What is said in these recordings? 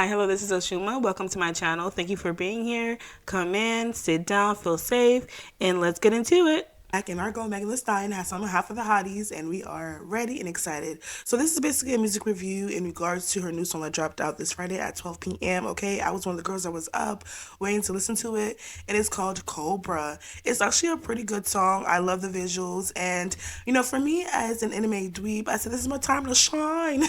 Hi, hello, this is Oshuma. Welcome to my channel. Thank you for being here. Come in, sit down, feel safe, and let's get into it. Back and our girl Megan Thee Stallion has on half of the hotties, and we are ready and excited. So this is basically a music review in regards to her new song that dropped out this Friday at 12 p.m. Okay, I was one of the girls that was up waiting to listen to it, and it's called Cobra. It's actually a pretty good song. I love the visuals, and for me as an anime dweeb, I said this is my time to shine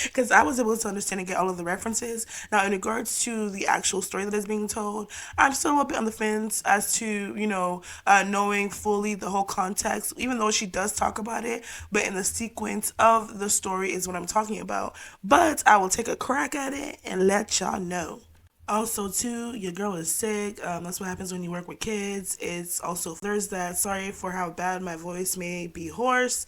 because I was able to understand and get all of the references. Now, in regards to the actual story that is being told, I'm still a bit on the fence as to knowing fully the whole context, even though she does talk about it, but in the sequence of the story is what I'm talking about. But I will take a crack at it and let y'all know. Also, too, your girl is sick. That's what happens when you work with kids. It's also there's that. Sorry for how bad my voice may be hoarse,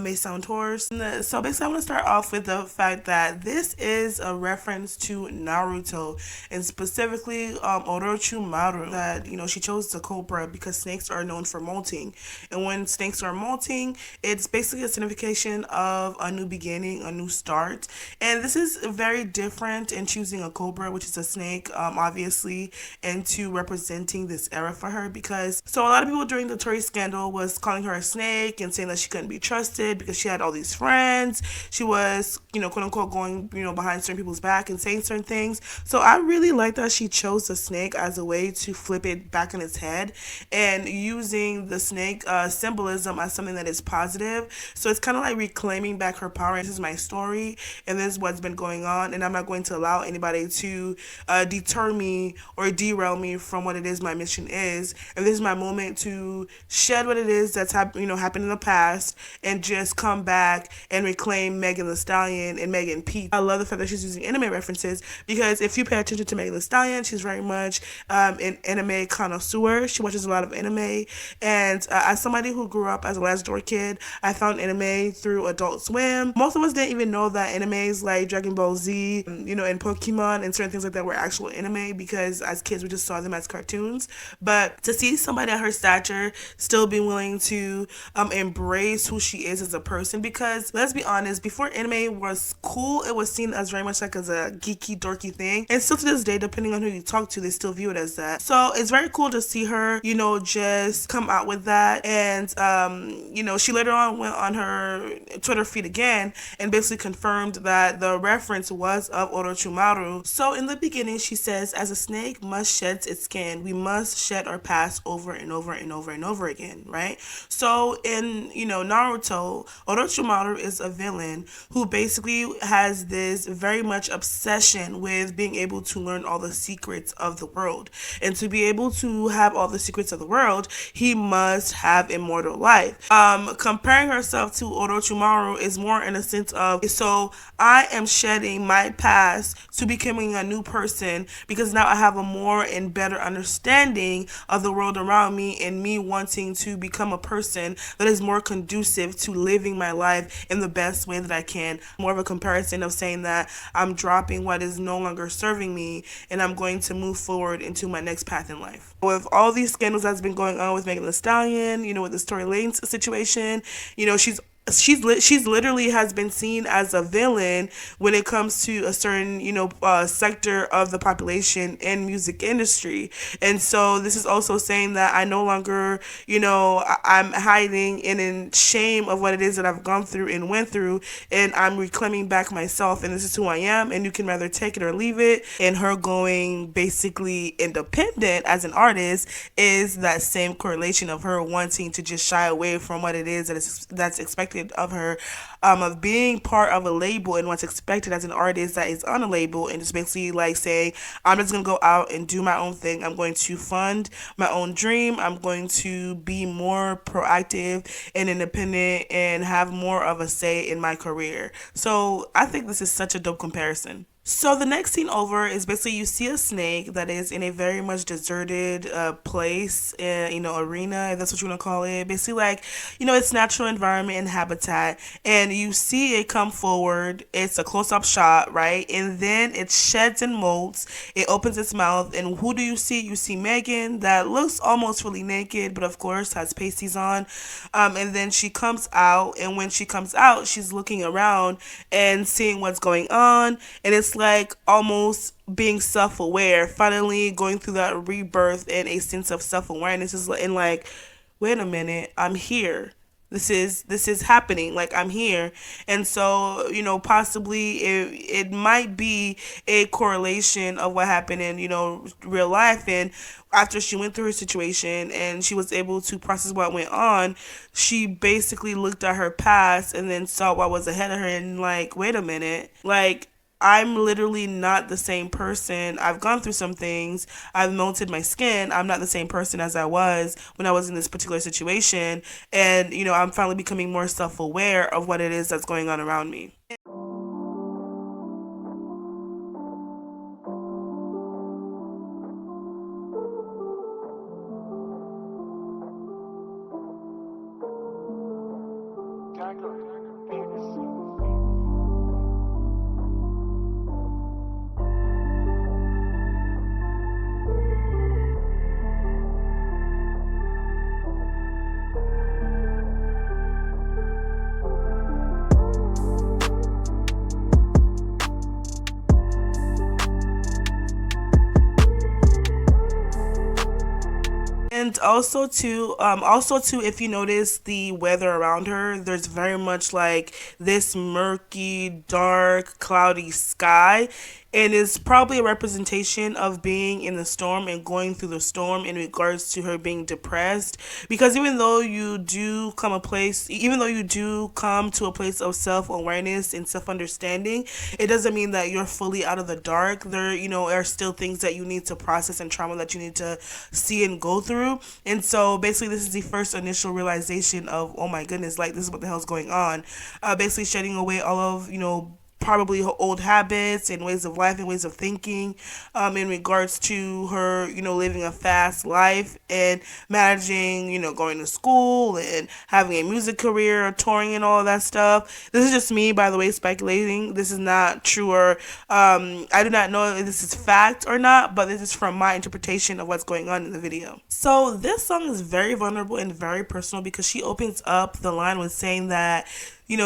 may sound hoarse. So basically, I want to start off with the fact that this is a reference to Naruto, and specifically orochimaru. That she chose the cobra because snakes are known for molting, and when snakes are molting, it's basically a signification of a new beginning, a new start. And this is very different in choosing a cobra, which is a snake, obviously, into representing this era for her. Because a lot of people during the Tory scandal was calling her a snake and saying that she couldn't be trusted because she had all these friends. She was, quote unquote, going, behind certain people's back and saying certain things. So I really like that she chose the snake as a way to flip it back on its head and using the snake symbolism as something that is positive. So it's kind of like reclaiming back her power. This is my story, and this is what's been going on, and I'm not going to allow anybody to deter me or derail me from what it is my mission is. And this is my moment to shed what it is that's happened in the past and just come back and reclaim Megan Thee Stallion and Megan Pete. I love the fact that she's using anime references because if you pay attention to Megan Thee Stallion, she's very much an anime connoisseur. She watches a lot of anime, and as somebody who grew up as a last door kid, I found anime through Adult Swim. Most of us didn't even know that animes like Dragon Ball Z, and Pokemon and certain things like that were actual anime because as kids we just saw them as cartoons. But to see somebody at her stature still be willing to embrace who she is as a person, because let's be honest, before anime was cool, it was seen as very much like as a geeky, dorky thing, and still to this day, depending on who you talk to, they still view it as that. So it's very cool to see her, just come out with that. And she later on went on her Twitter feed again and basically confirmed that the reference was of Orochimaru. So in the beginning, she says, as a snake must shed its skin, we must shed our past over and over and over and over again, right? So in, Naruto, Orochimaru is a villain who basically has this very much obsession with being able to learn all the secrets of the world. And to be able to have all the secrets of the world, he must have immortal life. Comparing herself to Orochimaru is more in a sense of, so I am shedding my past to becoming a new person because now I have a more and better understanding of the world around me, and me wanting to become a person that is more conducive to living my life in the best way that I can. More of a comparison of saying that I'm dropping what is no longer serving me and I'm going to move forward into my next path in life. With all these scandals that's been going on with Megan Thee Stallion, with the Tory Lanez situation, she's literally has been seen as a villain when it comes to a certain sector of the population and music industry. And so this is also saying that I no longer I'm hiding in shame of what it is that I've gone through and went through, and I'm reclaiming back myself, and this is who I am, and you can rather take it or leave it. And her going basically independent as an artist is that same correlation of her wanting to just shy away from what it is that's expected of her, of being part of a label and what's expected as an artist that is on a label, and just basically like saying, I'm just gonna go out and do my own thing. I'm going to fund my own dream. I'm going to be more proactive and independent and have more of a say in my career. So I think this is such a dope comparison. So the next scene over is basically you see a snake that is in a very much deserted place, arena, if that's what you want to call it. Basically like, its natural environment and habitat. And you see it come forward. It's a close-up shot, right? And then it sheds and molts. It opens its mouth. And who do you see? You see Megan that looks almost fully naked, but of course has pasties on. And then she comes out. And when she comes out, she's looking around and seeing what's going on. And it's it's like almost being self-aware, finally going through that rebirth and a sense of self-awareness is in like, wait a minute, I'm here. This is happening, like I'm here. And so, possibly it might be a correlation of what happened in, real life. And after she went through her situation and she was able to process what went on, she basically looked at her past and then saw what was ahead of her and like, wait a minute, like I'm literally not the same person. I've gone through some things. I've melted my skin. I'm not the same person as I was when I was in this particular situation. And, I'm finally becoming more self aware of what it is that's going on around me. And also too, if you notice the weather around her, there's very much like this murky, dark, cloudy sky. And it's probably a representation of being in the storm and going through the storm in regards to her being depressed. Because even though you do come to a place of self awareness and self understanding, it doesn't mean that you're fully out of the dark. There, are still things that you need to process and trauma that you need to see and go through. And so basically, this is the first initial realization of, oh my goodness, like this is what the hell's going on. Basically, shedding away all of, probably her old habits and ways of life and ways of thinking, in regards to her, living a fast life and managing, going to school and having a music career, touring and all of that stuff. This is just me, by the way, speculating. This is not true, or I do not know if this is fact or not, but this is from my interpretation of what's going on in the video. So this song is very vulnerable and very personal because she opens up the line with saying that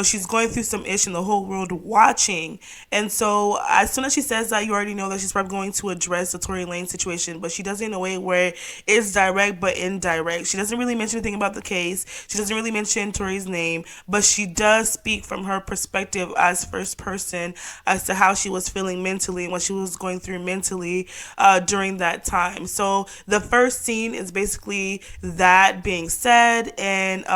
she's going through some ish and the whole world watching. And so as soon as she says that, you already know that she's probably going to address the Tory Lane situation, but she does it in a way where it's direct but indirect. She doesn't really mention anything about the case. She doesn't really mention Tory's name, but she does speak from her perspective as first person as to how she was feeling mentally and what she was going through mentally during that time. So the first scene is basically that being said and,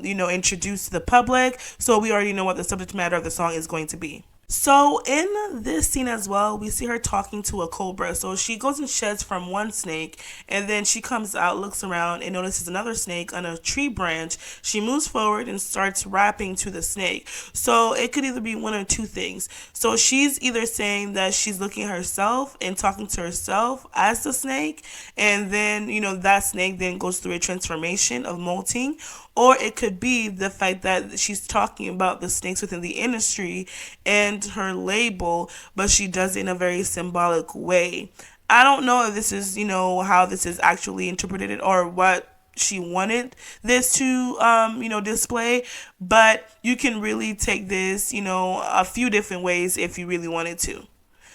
introduced to the public. So we already know what the subject matter of the song is going to be. So in this scene as well, we see her talking to a cobra. So she goes and sheds from one snake, and then she comes out, looks around, and notices another snake on a tree branch. She moves forward and starts rapping to the snake. So it could either be one or two things. So she's either saying that she's looking at herself and talking to herself as the snake, and then, that snake then goes through a transformation of molting. Or it could be the fact that she's talking about the snakes within the industry and her label, but she does it in a very symbolic way. I don't know if this is, how this is actually interpreted or what she wanted this to, display, but you can really take this, a few different ways if you really wanted to.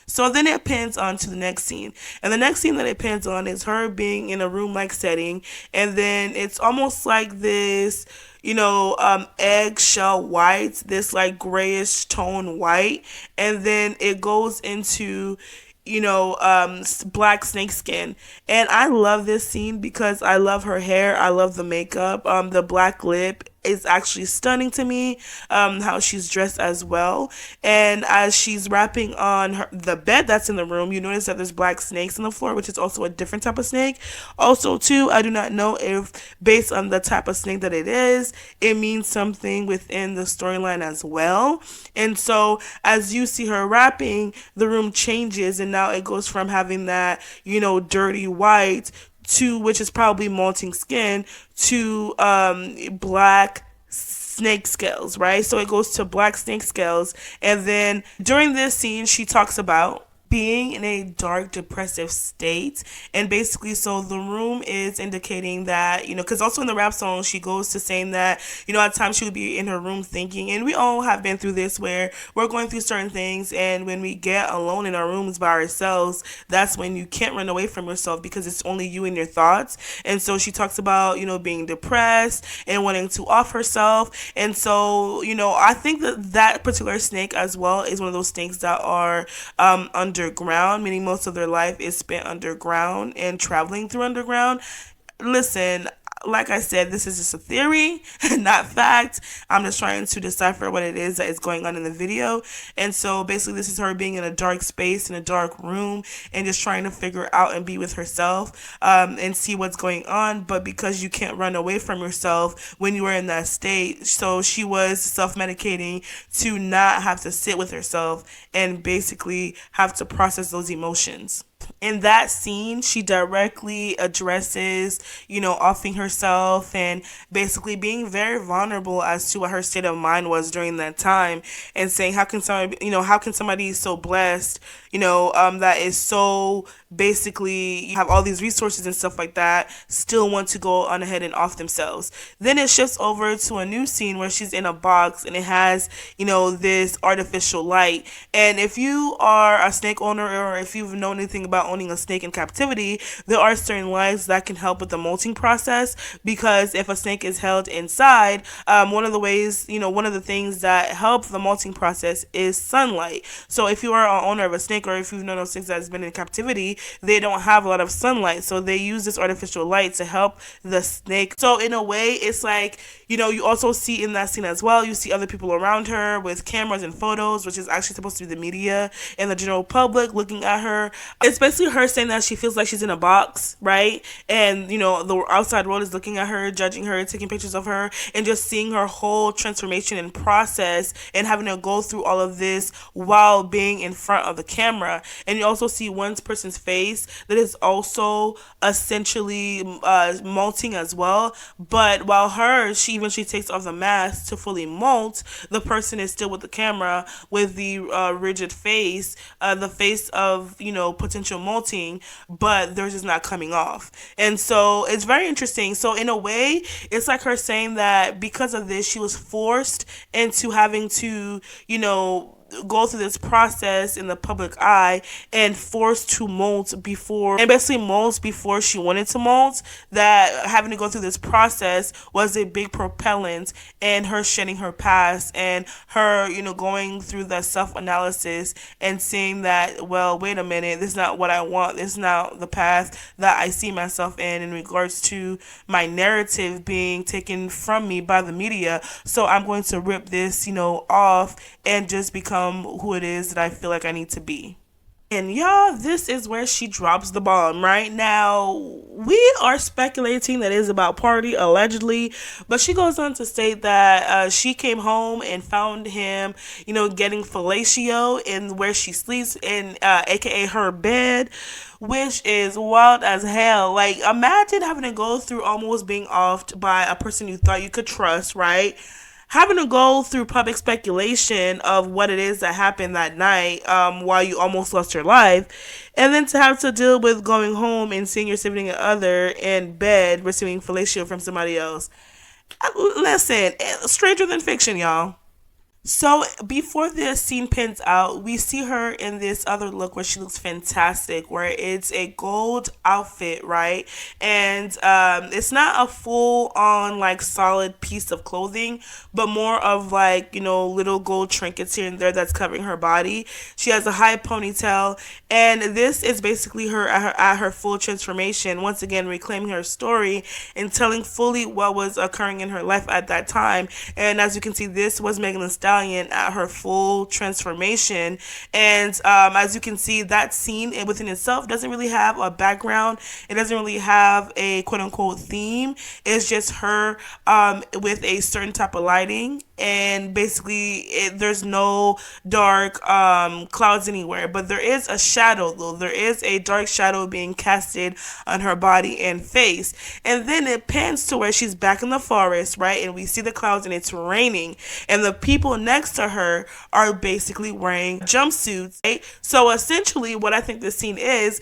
So then it pans on to the next scene. And the next scene that it pans on is her being in a room-like setting. And then it's almost like this, eggshell white, this like grayish tone white. And then it goes into, black snake skin. And I love this scene because I love her hair. I love the makeup. The black lip is actually stunning to me, how she's dressed as well. And as she's rapping on the bed that's in the room, you notice that there's black snakes on the floor, which is also a different type of snake. Also, too, I do not know if based on the type of snake that it is, it means something within the storyline as well. And so as you see her rapping, the room changes, and now it goes from having that, dirty white to, which is probably molting skin, to black snake scales, right? So it goes to black snake scales. And then during this scene, she talks about being in a dark depressive state. And basically, so the room is indicating that, because also in the rap song she goes to saying that, at times she would be in her room thinking, and we all have been through this where we're going through certain things, and when we get alone in our rooms by ourselves, that's when you can't run away from yourself because it's only you and your thoughts. And so she talks about, being depressed and wanting to off herself. And so, I think that particular snake as well is one of those snakes that are underground, meaning most of their life is spent underground and traveling through underground. Listen, like I said, this is just a theory, not fact. I'm just trying to decipher what it is that is going on in the video. And so basically, this is her being in a dark space, in a dark room, and just trying to figure out and be with herself, and see what's going on. But because you can't run away from yourself when you are in that state, so she was self-medicating to not have to sit with herself and basically have to process those emotions. In that scene, she directly addresses, offing herself and basically being very vulnerable as to what her state of mind was during that time, and saying, how can somebody so blessed, that is so basically have all these resources and stuff like that, still want to go on ahead and off themselves. Then it shifts over to a new scene where she's in a box and it has, this artificial light. And if you are a snake owner, or if you've known anything about owning a snake in captivity, there are certain lights that can help with the molting process, because if a snake is held inside, one of the things that help the molting process is sunlight. So if you are an owner of a snake, or if you've known of snakes that has been in captivity, they don't have a lot of sunlight, so they use this artificial light to help the snake. So in a way, it's like, you also see in that scene as well, you see other people around her with cameras and photos, which is actually supposed to be the media and the general public looking at her. It's basically her saying that she feels like she's in a box, right? And, the outside world is looking at her, judging her, taking pictures of her, and just seeing her whole transformation and process, and having to go through all of this while being in front of the camera. And you also see one person's face that is also essentially molting as well. But while she eventually takes off the mask to fully molt, the person is still with the camera with the rigid face, the face of, potential molting, but theirs is not coming off. And so it's very interesting. So in a way, it's like her saying that because of this, she was forced into having to, go through this process in the public eye and forced to molt before, and basically molt before she wanted to molt, that having to go through this process was a big propellant in her shedding her past, and her, going through the self-analysis and seeing that, well, wait a minute, this is not what I want, this is not the path that I see myself in regards to my narrative being taken from me by the media. So I'm going to rip this, off and just become who it is that I feel like I need to be. And y'all, this is where she drops the bomb. Right now, we are speculating that it is about Party, allegedly, but she goes on to state that she came home and found him, getting fellatio in where she sleeps, in aka her bed, which is wild as hell. Like, imagine having to go through almost being offed by a person you thought you could trust, right? Having to go through public speculation of what it is that happened that night, while you almost lost your life, and then to have to deal with going home and seeing your significant other in bed receiving fellatio from somebody else. Listen, stranger than fiction, y'all. So before the scene pins out, we see her in this other look where she looks fantastic, where it's a gold outfit, right? And it's not a full on like solid piece of clothing, but more of like, little gold trinkets here and there that's covering her body. She has a high ponytail, and this is basically her at her full transformation, once again reclaiming her story and telling fully what was occurring in her life at that time. And as you can see, this was Megan Thee Stallion at her full transformation. And as you can see, that scene within itself doesn't really have a background. It doesn't really have a quote unquote theme. It's just her with a certain type of lighting, and basically there's no dark clouds anywhere, but there is a shadow though. There is a dark shadow being casted on her body and face. And then it pans to where she's back in the forest, right? And we see the clouds and it's raining, and the people next to her are basically wearing jumpsuits, right? So essentially what I think this scene is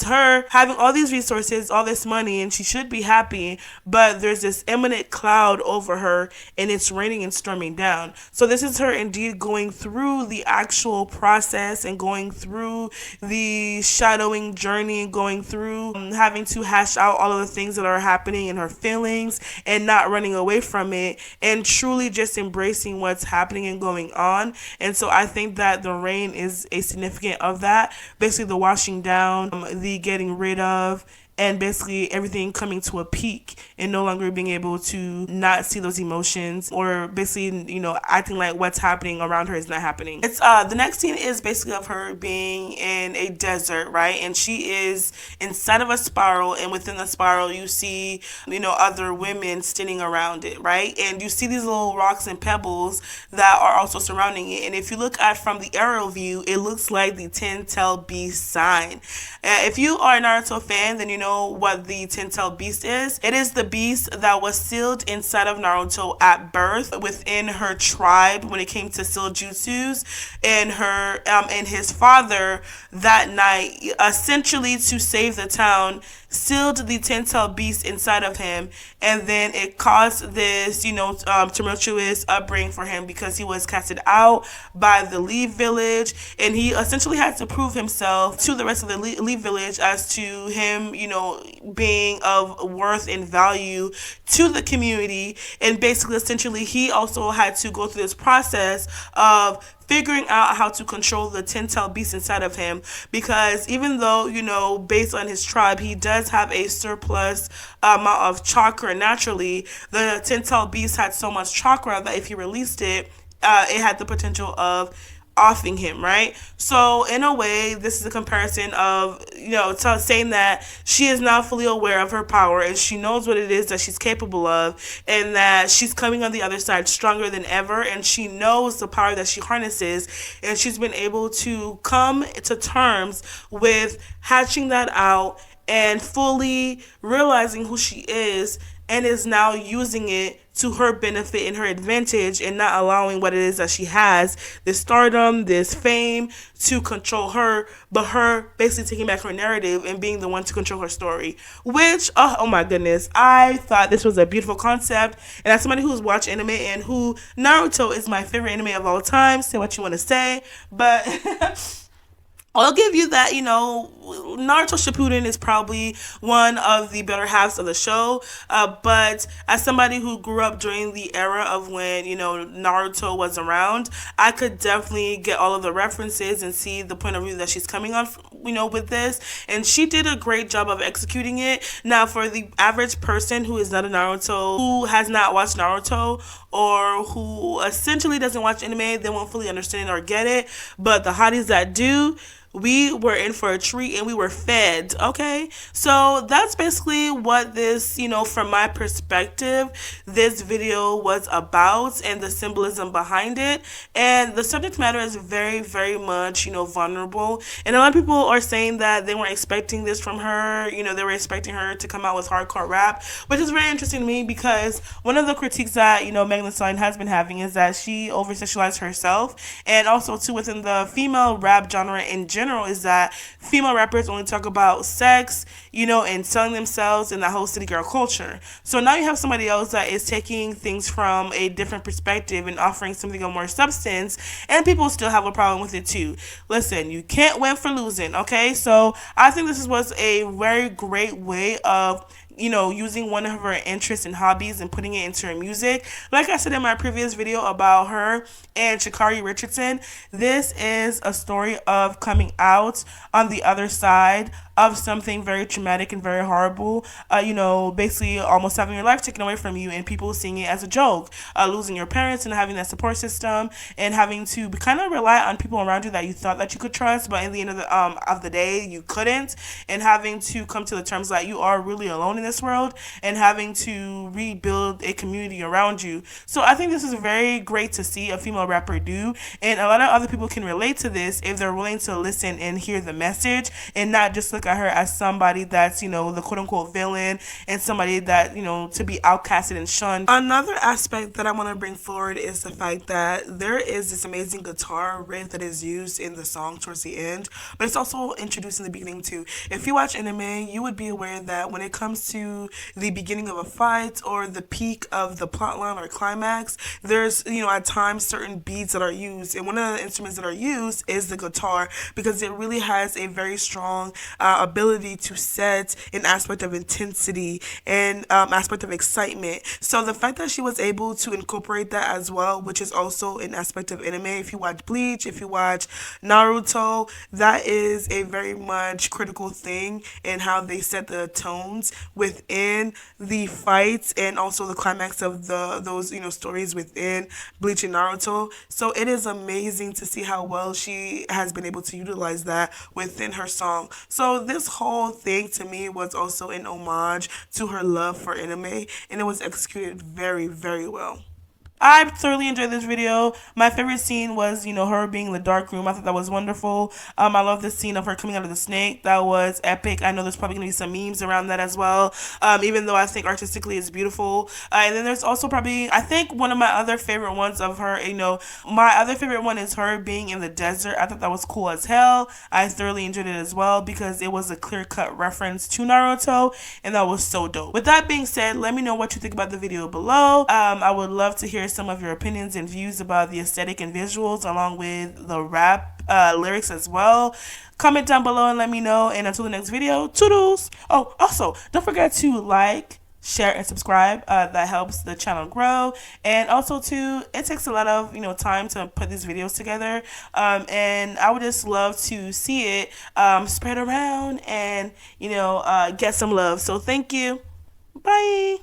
her having all these resources, all this money, and she should be happy, but there's this imminent cloud over her and it's raining and storming down. So this is her indeed going through the actual process and going through the shadowing journey and going through having to hash out all of the things that are happening in her feelings and not running away from it and truly just embracing what's happening and going on. And so I think that the rain is a significant of that. Basically the washing down, the getting rid of, and basically everything coming to a peak and no longer being able to not see those emotions or basically, acting like what's happening around her is not happening. It's the next scene is basically of her being in a desert, right? And she is inside of a spiral, and within the spiral you see, other women standing around it, right? And you see these little rocks and pebbles that are also surrounding it. And if you look at from the aerial view, it looks like the 10-tailed beast sign. If you are a Naruto fan, then you know what the 10-tailed beast is. It is the beast that was sealed inside of Naruto at birth within her tribe when it came to seal jutsus, and her and his father that night, essentially to save the town, sealed the 10-tailed beast inside of him, and then it caused this, tumultuous upbringing for him because he was casted out by the Leaf village, and he essentially had to prove himself to the rest of the Leaf village as to him, being of worth and value to the community. And basically, essentially, he also had to go through this process of figuring out how to control the 10-tailed beast inside of him, because even though, based on his tribe, he does have a surplus amount of chakra naturally, the 10-tailed beast had so much chakra that if he released it, it had the potential of offing him, right? So in a way, this is a comparison of, saying that she is now fully aware of her power and she knows what it is that she's capable of, and that she's coming on the other side stronger than ever, and she knows the power that she harnesses, and she's been able to come to terms with hatching that out and fully realizing who she is, and is now using it to her benefit and her advantage, and not allowing what it is that she has, this stardom, this fame, to control her, but her basically taking back her narrative and being the one to control her story. Which, oh my goodness, I thought this was a beautiful concept. And as somebody who's watched anime and who Naruto is my favorite anime of all time, say what you want to say, but I'll give you that, Naruto Shippuden is probably one of the better halves of the show. But as somebody who grew up during the era of when, Naruto was around, I could definitely get all of the references and see the point of view that she's coming on, with this. And she did a great job of executing it. Now, for the average person who is not a Naruto, who has not watched Naruto, or who essentially doesn't watch anime, they won't fully understand or get it. But the hotties that do, we were in for a treat and we were fed, okay? So that's basically what this, from my perspective, this video was about, and the symbolism behind it. And the subject matter is very, very much, vulnerable. And a lot of people are saying that they weren't expecting this from her. They were expecting her to come out with hardcore rap, which is very interesting to me, because one of the critiques that, Megan Stallion has been having is that she over-sexualized herself. And also, too, within the female rap genre in general, is that female rappers only talk about sex, and selling themselves in that whole city girl culture. So now you have somebody else that is taking things from a different perspective and offering something of more substance, and people still have a problem with it too. Listen, you can't win for losing, okay? So I think this was a very great way of using one of her interests and hobbies and putting it into her music. Like I said in my previous video about her and Sha'Carri Richardson, this is a story of coming out on the other side of something very traumatic and very horrible, basically almost having your life taken away from you and people seeing it as a joke, losing your parents and having that support system, and having to kind of rely on people around you that you thought that you could trust, but in the end of the day, you couldn't, and having to come to the terms that you are really alone in this world and having to rebuild a community around you. So I think this is very great to see a female rapper do, and a lot of other people can relate to this if they're willing to listen and hear the message and not just look at her as somebody that's, you know, the quote unquote villain and somebody that, you know, to be outcasted and shunned. Another aspect that I want to bring forward is the fact that there is this amazing guitar riff that is used in the song towards the end, but it's also introduced in the beginning too. If you watch anime, you would be aware that when it comes to the beginning of a fight or the peak of the plotline or climax, there's, you know, at times certain beats that are used, and one of the instruments that are used is the guitar, because it really has a very strong ability to set an aspect of intensity and aspect of excitement. So the fact that she was able to incorporate that as well, which is also an aspect of anime. If you watch Bleach, if you watch Naruto, that is a very much critical thing in how they set the tones within the fights and also the climax of those, you know, stories within Bleach and Naruto. So it is amazing to see how well she has been able to utilize that within her song. So this whole thing to me was also an homage to her love for anime, and it was executed very, very well. I thoroughly enjoyed this video. My favorite scene was, you know, her being in the dark room. I thought that was wonderful. I love the scene of her coming out of the snake. That was epic. I know there's probably going to be some memes around that as well, even though I think artistically it's beautiful. And then there's also probably, I think one of my other favorite ones of her, you know, my other favorite one is her being in the desert. I thought that was cool as hell. I thoroughly enjoyed it as well because it was a clear-cut reference to Naruto, and that was so dope. With that being said, let me know what you think about the video below. I would love to hear some of your opinions and views about the aesthetic and visuals along with the rap lyrics as well. Comment down below and let me know, and until the next video, toodles. Oh, also don't forget to like, share, and subscribe. That helps the channel grow, and also too, it takes a lot of, you know, time to put these videos together, and I would just love to see it spread around and, you know, get some love. So thank you. Bye.